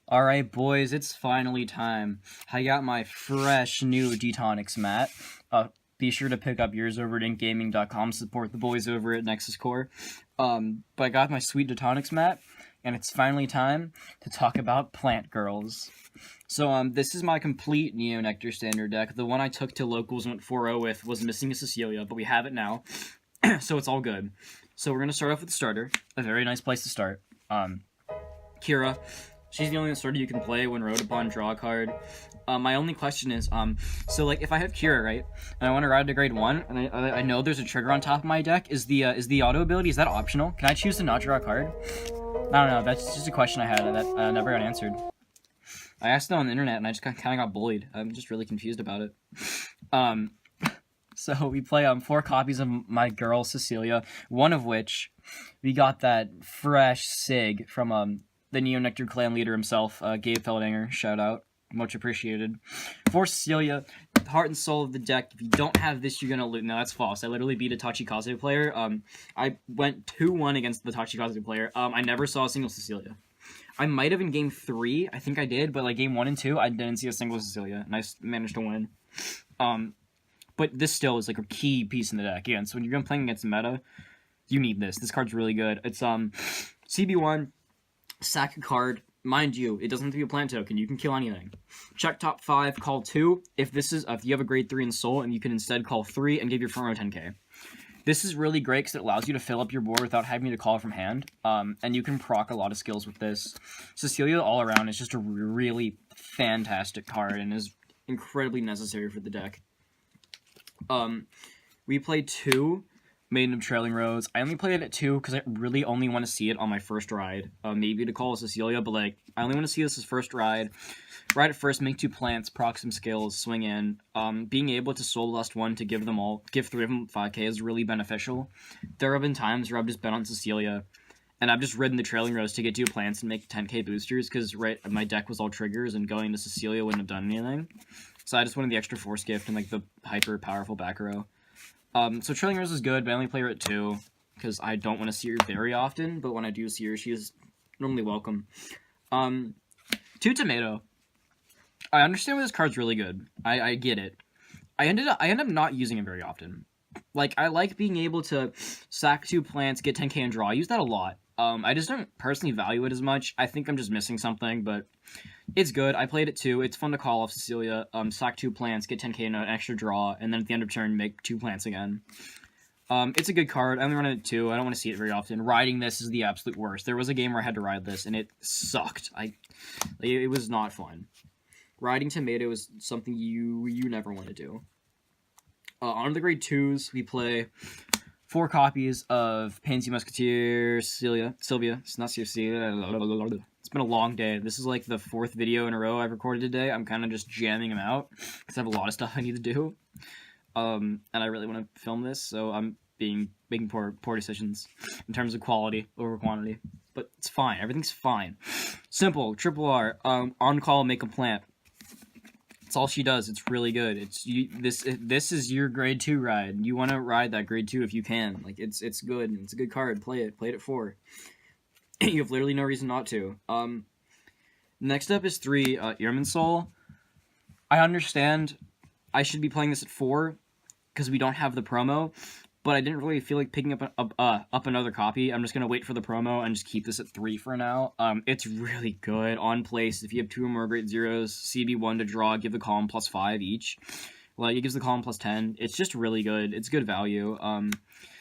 Alright, boys, it's finally time. I got my fresh new Detonics mat. Be sure to pick up yours over at inkgaming.com. Support the boys over at Nexus Core. But I got my sweet Detonics mat, and it's finally time to talk about Plant Girls. So, this is my complete Neo Nectar standard deck. The one I took to locals and went 4-0 with was missing a Cecilia, but we have it now. So it's all good. So we're going to start off with the starter. A very nice place to start. Kira. She's the only starter you can play when rode upon draw a card. My only question is, so like if I have Kira, right, and I want to ride to grade 1, and I know there's a trigger on top of my deck, is the auto ability, is that optional? Can I choose to not draw a card? I don't know, that's just a question I had that never got answered. I asked it on the internet and I just kind of got bullied. I'm just really confused about it. So we play 4 copies of my girl Cecilia, one of which we got that fresh Sig from the Neo Nectar clan leader himself, Gabe Feldinger. Shout out, much appreciated. For Cecilia, the heart and soul of the deck. If you don't have this, you're gonna lose. No, that's false. I literally beat a Tachikaze player. I went 2-1 against the Tachikaze player. I never saw a single Cecilia. I might have in game 3, I think I did, but like game 1 and 2, I didn't see a single Cecilia, and I managed to win. But this still is like a key piece in the deck. Again, so when you're playing against meta, you need this. This card's really good. It's CB1, sack a card. Mind you, it doesn't have to be a plant token. You can kill anything. Check top 5, call 2. If you have a grade 3 in Soul, and you can instead call 3 and give your front row 10k. This is really great because it allows you to fill up your board without having to call from hand. And you can proc a lot of skills with this. Cecilia all around is just a really fantastic card and is incredibly necessary for the deck. We played 2 Maiden of Trailing Rose. I only played it at 2 because I really only want to see it on my first ride. Maybe to call Cecilia, but like I only want to see this as first ride. Ride it first, make 2 plants, proc some skills, swing in. Being able to Soul Blast 1 to give 3 of them 5k is really beneficial. There have been times where I've just been on Cecilia, and I've just ridden the Trailing Rose to get 2 plants and make 10k boosters because my deck was all triggers and going to Cecilia wouldn't have done anything. So I just wanted the extra Force Gift and like the hyper powerful back row. So Trailing Rose is good, but I only play her at 2 because I don't want to see her very often, but when I do see her, she is normally welcome. 2 Tomato. I understand why this card's really good. I get it. I end up not using it very often. Like, I like being able to sack 2 plants, get 10k and draw. I use that a lot. I just don't personally value it as much. I think I'm just missing something, but it's good. I played it too. It's fun to call off Cecilia. Sack 2 plants, get 10k and an extra draw, and then at the end of turn, make 2 plants again. It's a good card. I only run it at 2. I don't want to see it very often. Riding this is the absolute worst. There was a game where I had to ride this, and it sucked. It was not fun. Riding Tomato is something you never want to do. On the grade 2s, we play 4 copies of Pansy Musketeer, Sylvia. It's not Cecilia. It's been a long day. This is like the 4th video in a row I've recorded today. I'm kind of just jamming them out because I have a lot of stuff I need to do. And I really want to film this, so I'm making poor decisions in terms of quality over quantity. But it's fine. Everything's fine. Simple. Triple R. On call, make a plant. That's all she does. It's really good. This is your grade 2 ride. You want to ride that grade 2 if you can. Like it's good. It's a good card. Play it. Played it 4. You have literally no reason not to. Next up is 3 Earman Soul. I understand I should be playing this at 4 because we don't have the promo, but I didn't really feel like picking up another copy. I'm just gonna wait for the promo and just keep this at 3 for now. It's really good on place. If you have 2 or more grade 0s, CB1 to draw, give the column +5 each. Like it gives the column +10. It's just really good. It's good value.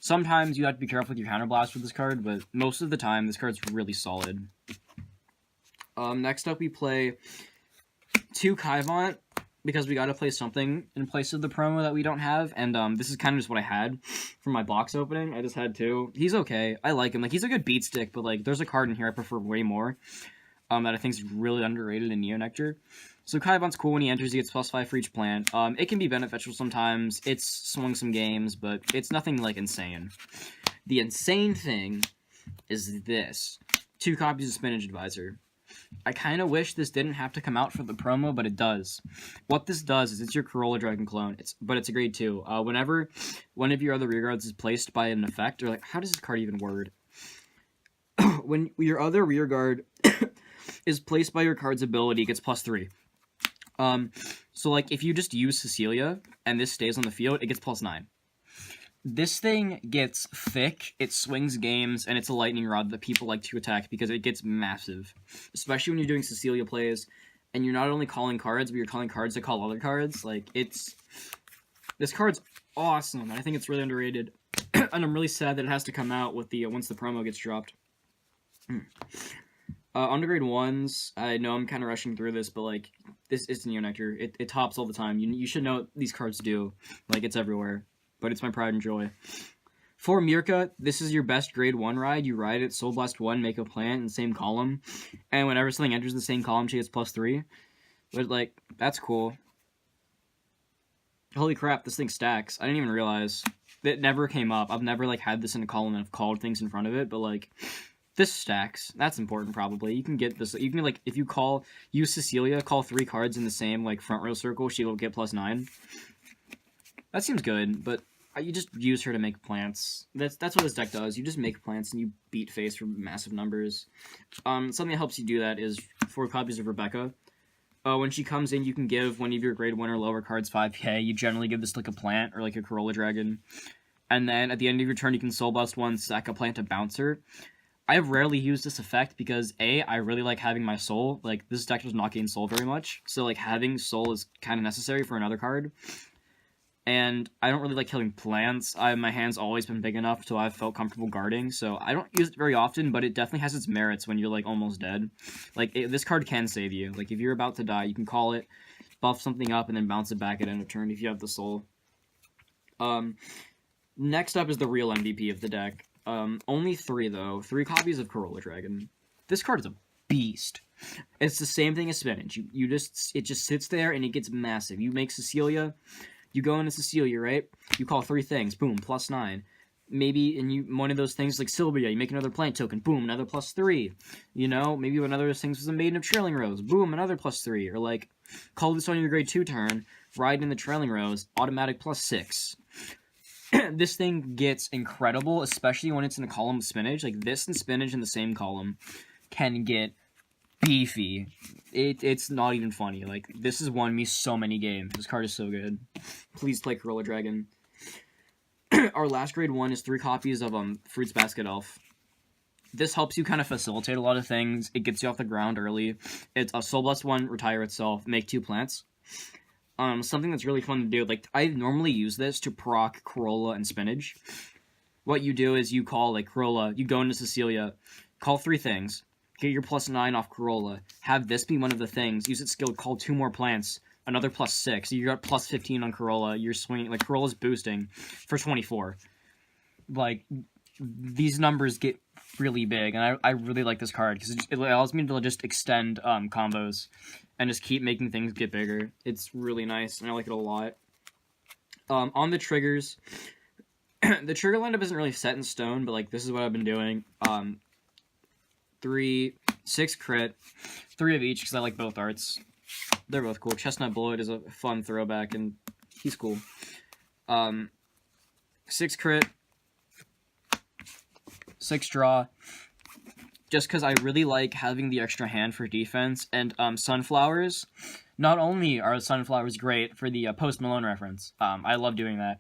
Sometimes you have to be careful with your counterblast with this card, but most of the time this card's really solid. Next up we play 2 Kaivant, because we gotta play something in place of the promo that we don't have, and this is kind of just what I had from my box opening. I just had 2. He's okay. I like him. Like, he's a good beat stick, but like, there's a card in here I prefer way more, that I think is really underrated in Neo Nectar. So Kaivant's cool when he enters, he gets +5 for each plant. It can be beneficial sometimes. It's swung some games, but it's nothing like insane. The insane thing is this. 2 copies of Spinach Advisor. I kind of wish this didn't have to come out for the promo, but it does. What this does is it's your Corolla Dragon clone, but it's a grade 2. Whenever one of your other rearguards is placed by an effect, or like, how does this card even word? When your other rearguard is placed by your card's ability gets +3. So like if you just use Cecilia and this stays on the field, it gets +9. This thing gets thick, it swings games, and it's a lightning rod that people like to attack because it gets massive. Especially when you're doing Cecilia plays, and you're not only calling cards, but you're calling cards that call other cards. Like, this card's awesome, and I think it's really underrated. And I'm really sad that it has to come out with the once the promo gets dropped. Undergrade 1s, I know I'm kind of rushing through this, but, like, this is Nectar. It tops all the time. You should know what these cards do. Like, it's everywhere. But it's my pride and joy. For Mirka, this is your best grade 1 ride. You ride it, Soul Blast 1, make a plant in the same column. And whenever something enters the same column, she gets +3. But, like, that's cool. Holy crap, this thing stacks. I didn't even realize. It never came up. I've never, like, had this in a column and I've called things in front of it, but, like, this stacks. That's important, probably. You can get this. You can, like, if you use Cecilia, call 3 cards in the same, like, front row circle, she will get +9. That seems good, but you just use her to make plants. That's what this deck does. You just make plants and you beat face for massive numbers. Something that helps you do that is 4 copies of Rebecca. When she comes in, you can give one of your grade 1 or lower cards 5k. You generally give this like a plant or like a Corolla Dragon. And then at the end of your turn, you can Soul Blast 1, sack a plant to bounce her. I have rarely used this effect because A, I really like having my soul. Like, this deck does not gain soul very much. So, like, having soul is kind of necessary for another card. And I don't really like killing plants. My hand's always been big enough so I've felt comfortable guarding. So I don't use it very often, but it definitely has its merits when you're like almost dead. Like this card can save you. Like if you're about to die, you can call it, buff something up, and then bounce it back at end of turn if you have the soul. Next up is the real MVP of the deck. Only 3 though. 3 copies of Corolla Dragon. This card is a beast. It's the same thing as spinach. It just sits there and it gets massive. You make Cecilia. You go into Cecilia, right? You call 3 things, boom, +9. Maybe, and one of those things like Sylvia, you make another plant token, boom, another +3. You know, maybe one of those things was a Maiden of Trailing Rose, boom, another +3. Or like, call this on your grade 2 turn, ride in the Trailing Rose, automatic +6. This thing gets incredible, especially when it's in a column of spinach. Like this and spinach in the same column can get beefy. It's not even funny. Like, this has won me so many games. This card is so good. Please play Corolla Dragon. Our last grade 1 is 3 copies of Fruits Basket Elf. This helps you kind of facilitate a lot of things. It gets you off the ground early. It's a Soul Blast 1, retire itself, make 2 plants. Something that's really fun to do. Like, I normally use this to proc Corolla and Spinach. What you do is you call, like, Corolla, you go into Cecilia, call 3 things. Get your +9 off Corolla. Have this be one of the things. Use its skill, call 2 more plants. Another +6. You got +15 on Corolla. You're swinging, like, Corolla's boosting for 24. Like, these numbers get really big, and I really like this card, because it allows me to just extend combos, and just keep making things get bigger. It's really nice, and I like it a lot. On the triggers, the trigger lineup isn't really set in stone, but, like, this is what I've been doing. 6 crit, 3 of each because I like both arts. They're both cool. Chestnut Bullet is a fun throwback and he's cool. 6 crit, 6 draw, just because I really like having the extra hand for defense. And Sunflowers, not only are Sunflowers great for the Post Malone reference, I love doing that.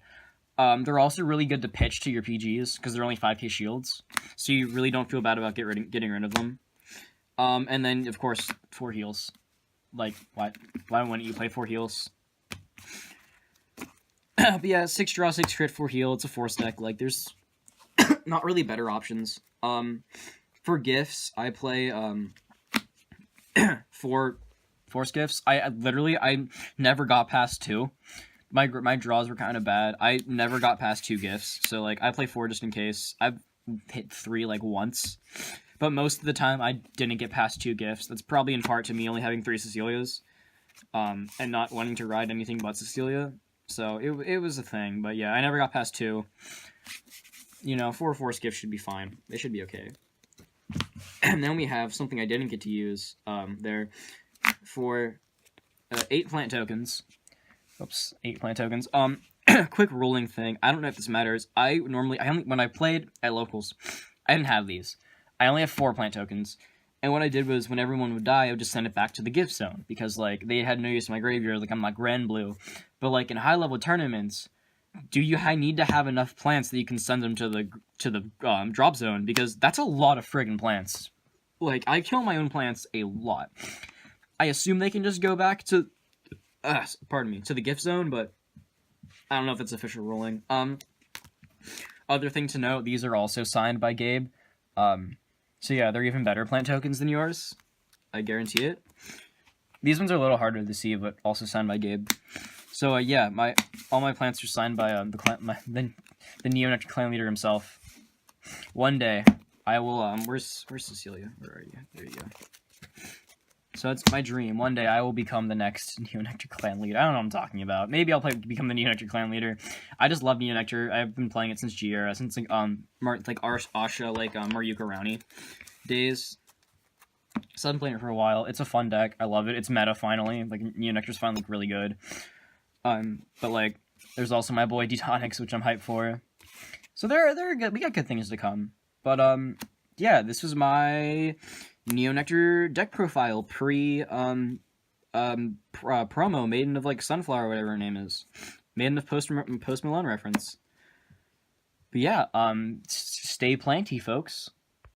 They're also really good to pitch to your PGs, because they're only 5k shields, so you really don't feel bad about getting rid of them. And then, of course, 4 heals. Like, why wouldn't you play 4 heals? But yeah, 6 draw, 6 crit, 4 heal, it's a force deck. Like, there's not really better options. For gifts, I play, 4 force gifts. I never got past 2. My draws were kind of bad. I never got past 2 gifts, so, like, I play 4 just in case. I've hit 3, like, once, but most of the time I didn't get past 2 gifts. That's probably in part to me only having 3 Cecilias, and not wanting to ride anything but Cecilia, so it was a thing, but yeah, I never got past 2. You know, 4 force gifts should be fine. They should be okay. And then we have something I didn't get to use, there, for 8 plant tokens. Oops, 8 plant tokens. Quick ruling thing. I don't know if this matters. When I played at locals, I didn't have these. I only have 4 plant tokens. And what I did was, when everyone would die, I would just send it back to the gift zone, because like they had no use in my graveyard. Like I'm like Grand Blue, but like in high level tournaments, I need to have enough plants that you can send them to the drop zone, because that's a lot of friggin' plants. Like I kill my own plants a lot. I assume they can just go back to, to the gift zone, but I don't know if it's official ruling. Other thing to note, these are also signed by Gabe. So yeah, they're even better plant tokens than yours. I guarantee it. These ones are a little harder to see, but also signed by Gabe. So yeah, all my plants are signed by the Neo Nectar clan leader himself. One day, I will. Where's Cecilia? Where are you? There you go. So it's my dream. One day, I will become the next Neo Nectar clan leader. I don't know what I'm talking about. Maybe I'll become the Neo Nectar clan leader. I just love Neo Nectar. I've been playing it since G era, since like Asha, like Maruka Rowney days. So I've been playing it for a while. It's a fun deck. I love it. It's meta finally. Like Neo Nectar's finally really good. But like, there's also my boy Detonics, which I'm hyped for. So they're good. We got good things to come. But yeah, this was my Neo Nectar deck profile promo, Maiden of like Sunflower, whatever her name is, Maiden of Post Malone reference. But yeah, stay planty, folks.